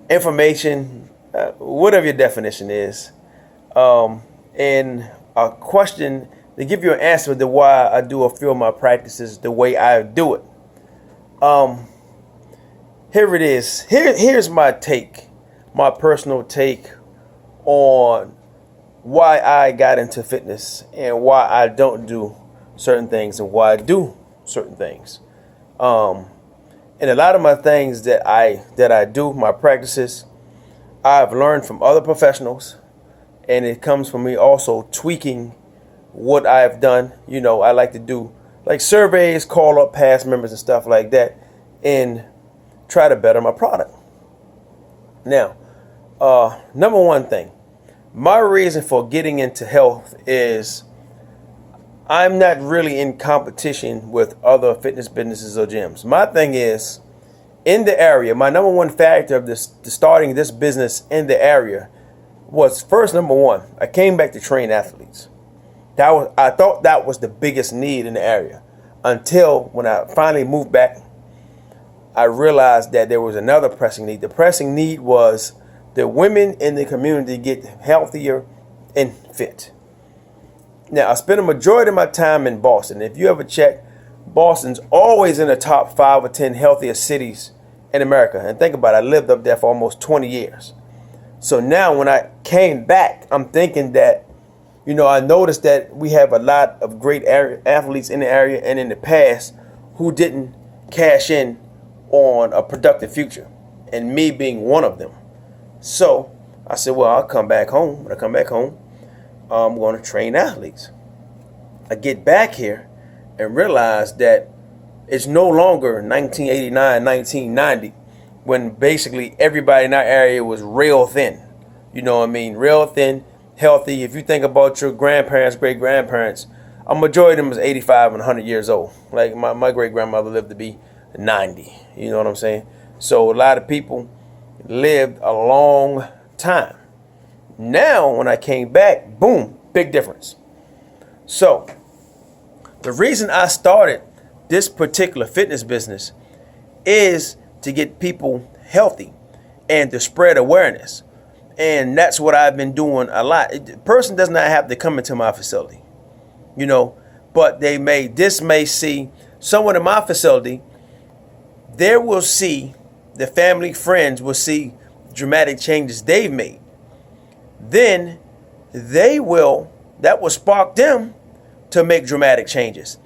information, whatever your definition is, and a question to give you an answer to why I do a few of my practices the way I do it. Um, Here it is. Here's my take, my personal take on why I got into fitness and why I don't do certain things and why I do certain things. Um, and a lot of my things that I do, my practices, I've learned from other professionals, and it comes from me also tweaking what I've done. I like to do like surveys, call up past members and stuff like that, and try to better my product. Now, number one thing, my reason for getting into health is I'm not really in competition with other fitness businesses or gyms. My thing is, in the area, my number one factor of this starting this business in the area was, first, number one, I came back to train athletes. I thought that was the biggest need in the area, until when I finally moved back, I realized that there was another pressing need. The pressing need was the women in the community get healthier and fit. Now, I spent a majority of my time in Boston. If you ever check, Boston's always in the top 5 or 10 healthiest cities in America. And think about it, I lived up there for almost 20 years. So now when I came back, I'm thinking that, I noticed that we have a lot of great athletes in the area and in the past who didn't cash in on a productive future, and me being one of them. So I said, well, I'll come back home. When I come back home, I'm going to train athletes. I get back here and realize that it's no longer 1989, 1990, when basically everybody in our area was real thin. You know what I mean? Real thin, healthy. If you think about your grandparents, great grandparents, a majority of them was 85 and 100 years old. Like my great grandmother lived to be 90. You know what I'm saying? So a lot of people lived a long time. Now, when I came back, boom, big difference. So the reason I started this particular fitness business is to get people healthy and to spread awareness. And that's what I've been doing a lot. The person does not have to come into my facility, but this may see someone in my facility. They will see, the family, friends will see dramatic changes they've made. Then that will spark them to make dramatic changes.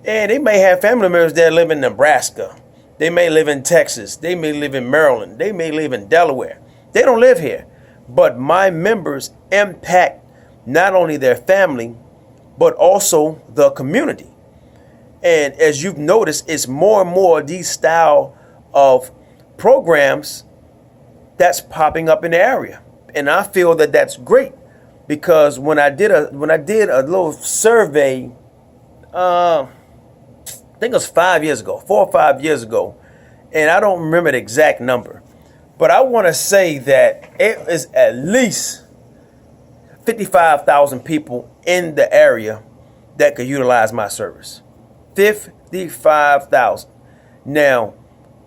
And they may have family members that live in Nebraska. They may live in Texas. They may live in Maryland. They may live in Delaware. They don't live here. But my members impact not only their family, but also the community. And as you've noticed, it's more and more these style of programs that's popping up in the area. And I feel that that's great, because when I did a little survey, I think it was 4 or 5 years ago, and I don't remember the exact number, but I want to say that it is at least 55,000 people in the area that could utilize my service. 55,000. Now,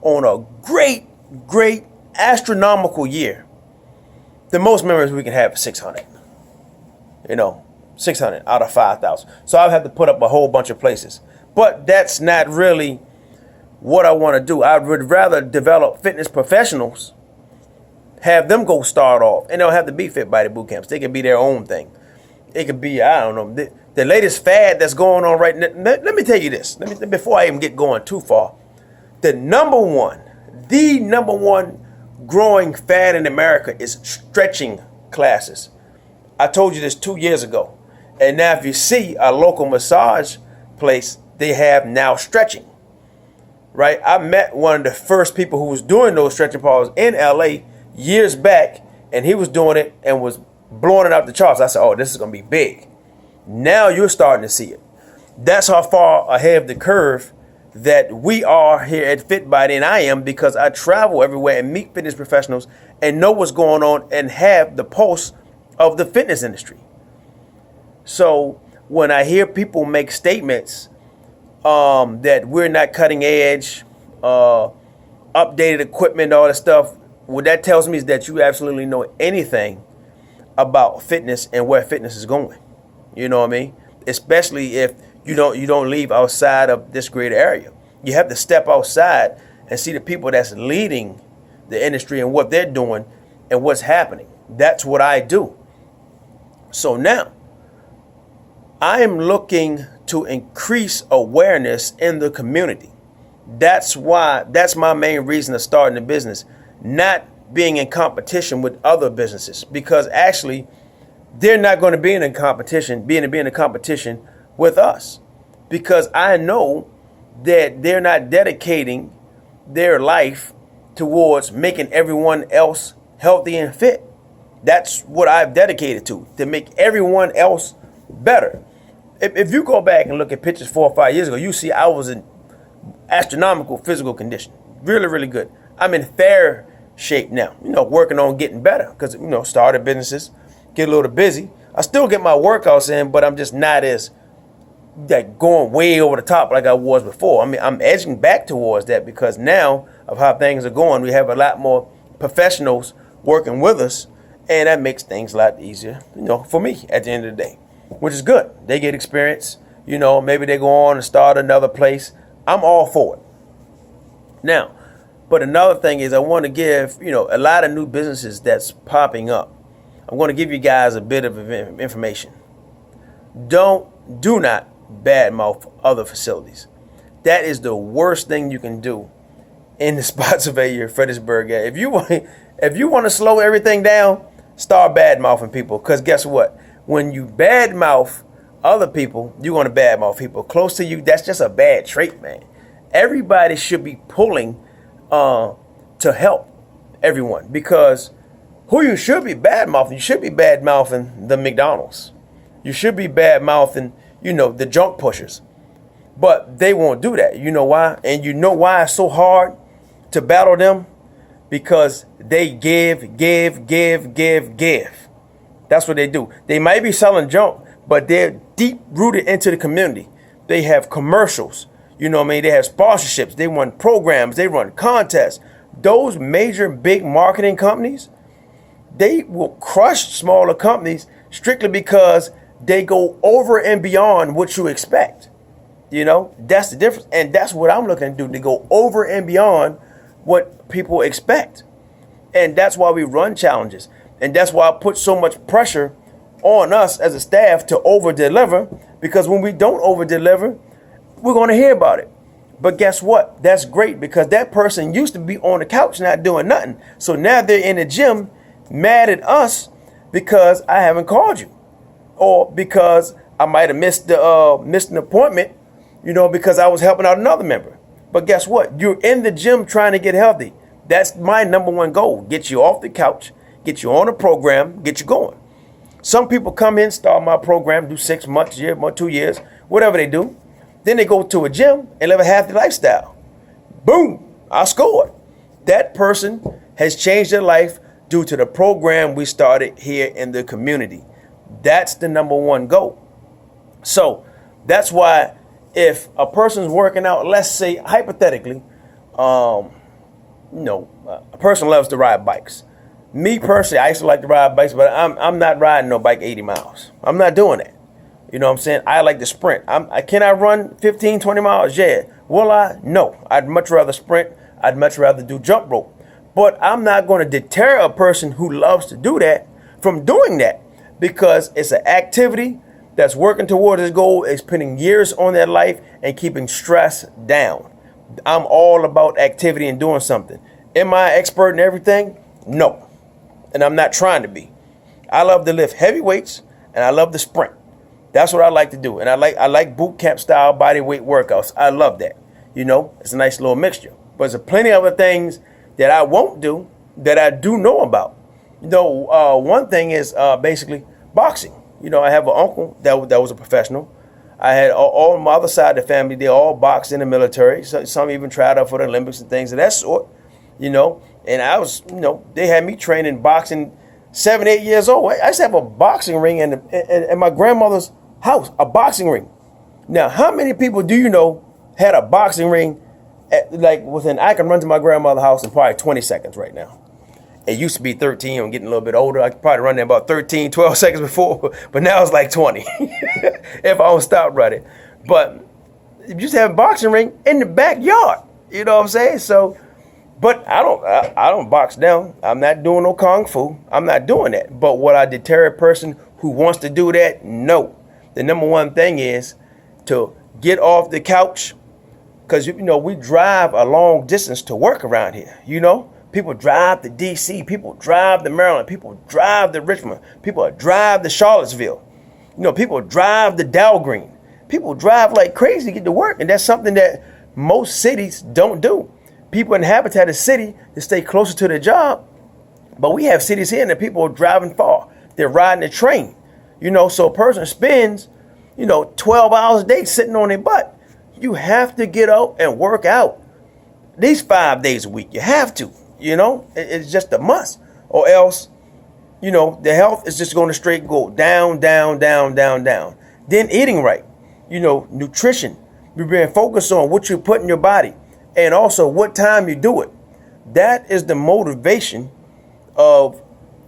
on a great astronomical year, the most members we can have is 600. 600 out of 5,000. So I'll have to put up a whole bunch of places. But that's not really what I want to do. I would rather develop fitness professionals, have them go start off, and they don't have to be Fit Body Boot Camps. They can be their own thing. It could be, I don't know, the latest fad that's going on right now. Let me tell you this. Before I even get going too far, the number one growing fad in America is stretching classes. I told you this 2 years ago. And now if you see a local massage place, they have now stretching, right? I met one of the first people who was doing those stretching pause in LA years back, and he was doing it and was blowing it out the charts. I said, oh, this is going to be big. Now you're starting to see it. That's how far ahead of the curve that we are here at FitBody, and I am, because I travel everywhere and meet fitness professionals and know what's going on and have the pulse of the fitness industry. So when I hear people make statements that we're not cutting edge, updated equipment, all that stuff, what that tells me is that you absolutely know anything about fitness and where fitness is going. You know what I mean? Especially if you don't leave outside of this great area. You have to step outside and see the people that's leading the industry and what they're doing and what's happening. That's what I do. So now I am looking to increase awareness in the community. That's my main reason of starting a business, not being in competition with other businesses, because actually they're not going to be in a competition, be in a competition with us, because I know that they're not dedicating their life towards making everyone else healthy and fit. That's what I've dedicated to make everyone else better. If you go back and look at pictures 4 or 5 years ago, you see I was in astronomical physical condition, really, really good. I'm in fair shape now, working on getting better because, started businesses, get a little busy. I still get my workouts in, but I'm just not as going way over the top like I was before. I mean, I'm edging back towards that because now of how things are going, we have a lot more professionals working with us, and that makes things a lot easier, for me at the end of the day, which is good. They get experience, maybe they go on and start another place. I'm all for it. Now, but another thing is I want to give, a lot of new businesses that's popping up. I'm going to give you guys a bit of information. Do not badmouth other facilities. That is the worst thing you can do in the Spotsylvania, Fredericksburg area. If you want to slow everything down, start badmouthing people. Because guess what? When you badmouth other people, you're going to badmouth people close to you. That's just a bad trait, man. Everybody should be pulling to help everyone, because who you should be badmouthing, you should be badmouthing the McDonald's. You should be badmouthing, the junk pushers. But they won't do that. You know why? And you know why it's so hard to battle them? Because they give. That's what they do. They might be selling junk, but they're deep rooted into the community. They have commercials, they have sponsorships, they run programs, they run contests. Those major big marketing companies, they will crush smaller companies strictly because they go over and beyond what you expect. That's the difference. And that's what I'm looking to do, to go over and beyond what people expect. And that's why we run challenges. And that's why I put so much pressure on us as a staff to over deliver, because when we don't over deliver, we're going to hear about it. But guess what? That's great, because that person used to be on the couch not doing nothing. So now they're in the gym mad at us because I haven't called you, or because I might have missed an appointment, because I was helping out another member. But guess what? You're in the gym trying to get healthy. That's my number one goal. Get you off the couch, get you on a program, get you going. Some people come in, start my program, do 6 months, a year, 2 years, whatever they do. Then they go to a gym and live a healthy lifestyle. Boom, I scored. That person has changed their life due to the program we started here in the community. That's the number one goal. So that's why if a person's working out, let's say hypothetically, a person loves to ride bikes. Me personally, I used to like to ride bikes, but I'm not riding no bike 80 miles. I'm not doing that. You know what I'm saying? I like to sprint. Can I run 15, 20 miles? Yeah. Will I? No. I'd much rather sprint. I'd much rather do jump rope. But I'm not going to deter a person who loves to do that from doing that, because it's an activity that's working towards his goal, is putting years on their life and keeping stress down. I'm all about activity and doing something. Am I an expert in everything? No. And I'm not trying to be. I love to lift heavy weights and I love to sprint. That's what I like to do. And I like boot camp style body weight workouts. I love that. It's a nice little mixture. But there's plenty of other things that I won't do that I do know about. One thing is basically boxing. I have an uncle that was a professional. I had all my other side of the family, they all boxed in the military. Some even tried out for the Olympics and things of that sort, And I was, they had me training boxing 7, 8 years old. I used to have a boxing ring in my grandmother's house, a boxing ring. Now, how many people do you know had a boxing ring I can run to my grandmother's house in probably 20 seconds right now? It used to be 13. I'm getting a little bit older. I could probably run there about 13, 12 seconds before, but now it's like 20 if I don't stop running. But you just have a boxing ring in the backyard. You know what I'm saying? So, but I don't box down. I'm not doing no kung fu. I'm not doing that. But would I deter a person who wants to do that? No. The number one thing is to get off the couch, because, you know, we drive a long distance to work around here. You know, people drive to DC, people drive to Maryland, people drive to Richmond, people drive to Charlottesville. You know, people drive to Dahlgreen. People drive like crazy to get to work, and that's something that most cities don't do. People inhabit a city to stay closer to their job, but we have cities here that people are driving far. They're riding a train. You know, so a person spends, 12 hours a day sitting on their butt. You have to get out and work out. These 5 days a week, you have to, it's just a must. Or else, the health is just going to straight go down, down, down, down, down. Then eating right, nutrition. You're being focused on what you put in your body and also what time you do it. That is the motivation of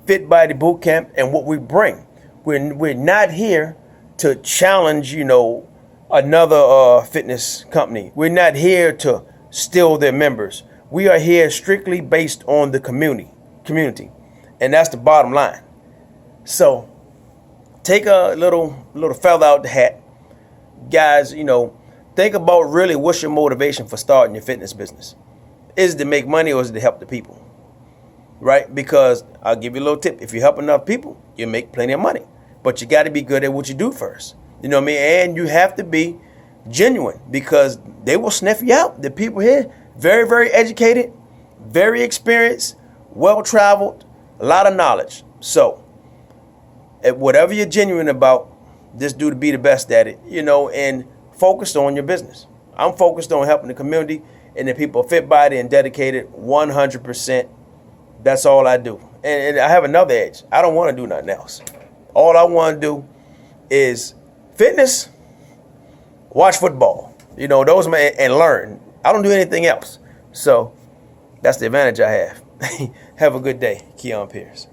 Fit Body Boot Camp and what we bring. We're not here to challenge, another fitness company. We're not here to steal their members. We are here strictly based on the community. And that's the bottom line. So take a little feather out the hat. Guys, think about really what's your motivation for starting your fitness business. Is it to make money or is it to help the people? Right? Because I'll give you a little tip. If you help enough people, you make plenty of money. But you got to be good at what you do first. You know what I mean? And you have to be genuine, because they will sniff you out. The people here, very, very educated, very experienced, well-traveled, a lot of knowledge. So whatever you're genuine about, just do to be the best at it, and focus on your business. I'm focused on helping the community and the people Fit Body and dedicated 100%. That's all I do. And I have another edge. I don't want to do nothing else. All I want to do is fitness, watch football, those and learn. I don't do anything else. So that's the advantage I have. Have a good day. Keon Pierce.